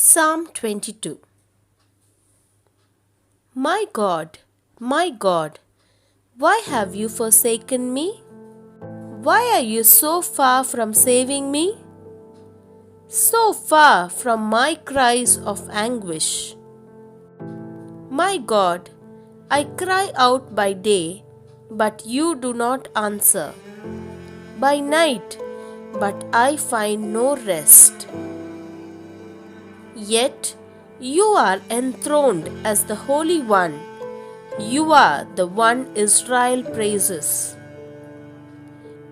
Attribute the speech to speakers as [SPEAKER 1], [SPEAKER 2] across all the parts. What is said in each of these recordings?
[SPEAKER 1] Psalm 22. My God, why have you forsaken me? Why are you so far from saving me? So far from my cries of anguish. My God, I cry out by day, but you do not answer. By night, but I find no rest. Yet you are enthroned as the Holy One. You are the one Israel praises.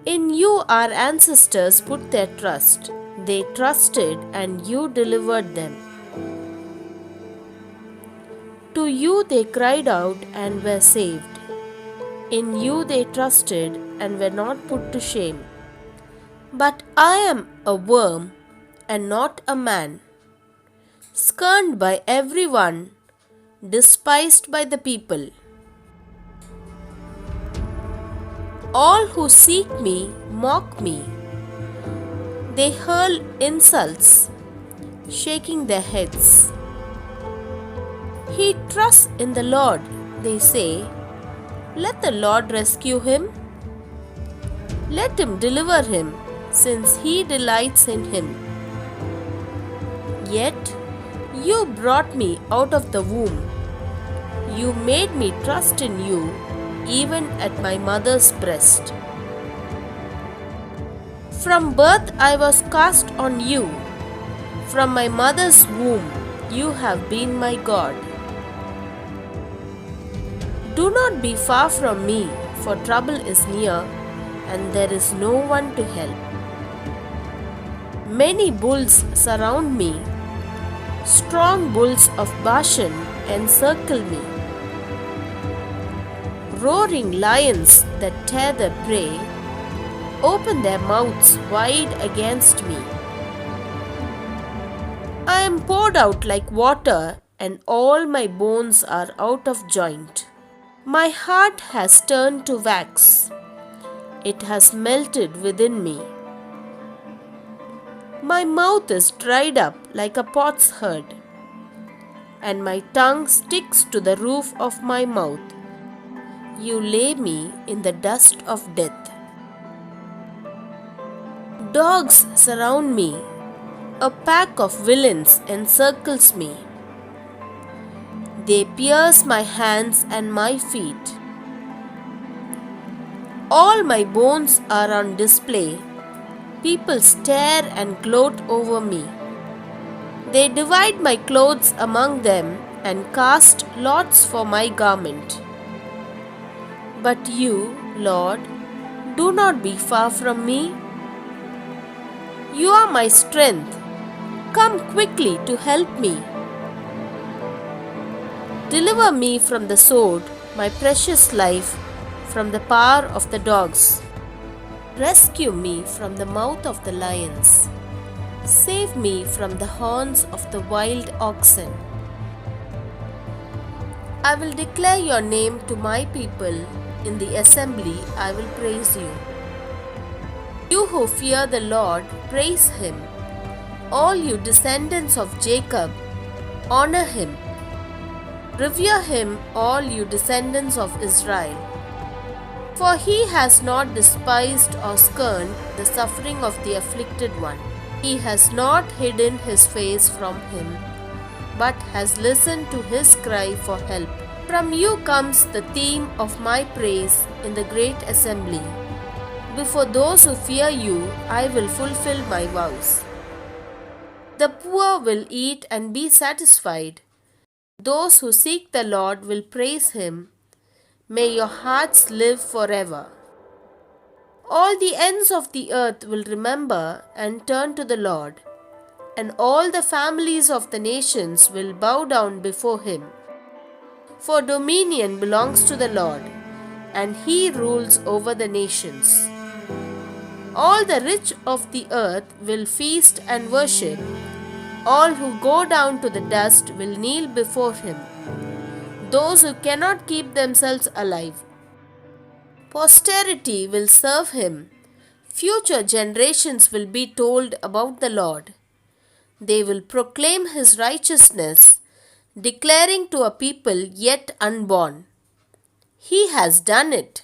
[SPEAKER 1] In you our ancestors put their trust. They trusted and you delivered them. To you they cried out and were saved. In you they trusted and were not put to shame. But I am a worm and not a man, scorned by everyone, despised by the people. All who seek me mock me. They hurl insults, shaking their heads. He trusts in the Lord, they say. Let the Lord rescue him. Let him deliver him, since he delights in him. Yet you brought me out of the womb. You made me trust in you, even at my mother's breast. From birth I was cast on you. From my mother's womb you have been my God. Do not be far from me, for trouble is near, and there is no one to help. Many bulls surround me. Strong bulls of Bashan encircle me. Roaring lions that tear their prey open their mouths wide against me. I am poured out like water, and all my bones are out of joint. My heart has turned to wax. It has melted within me. My mouth is dried up like a pot's head, and my tongue sticks to the roof of my mouth. You lay me in the dust of death. Dogs surround me. A pack of villains encircles me. They pierce my hands and my feet. All my bones are on display. People stare and gloat over me. They divide my clothes among them and cast lots for my garment. But you, Lord, do not be far from me. You are my strength. Come quickly to help me. Deliver me from the sword, my precious life, from the power of the dogs. Rescue me from the mouth of the lions. Save me from the horns of the wild oxen. I will declare your name to my people. In the assembly I will praise you. You who fear the Lord, praise him. All you descendants of Jacob, honor him. Revere him, all you descendants of Israel. For he has not despised or spurned the suffering of the afflicted one. He has not hidden his face from him, but has listened to his cry for help. From you comes the theme of my praise in the great assembly. Before those who fear you, I will fulfill my vows. The poor will eat and be satisfied. Those who seek the Lord will praise him. May your hearts live forever. All the ends of the earth will remember and turn to the Lord, and all the families of the nations will bow down before him. For dominion belongs to the Lord, and he rules over the nations. All the rich of the earth will feast and worship. All who go down to the dust will kneel before him. Those who cannot keep themselves alive. Posterity will serve him. Future generations will be told about the Lord. They will proclaim his righteousness, declaring to a people yet unborn, He has done it.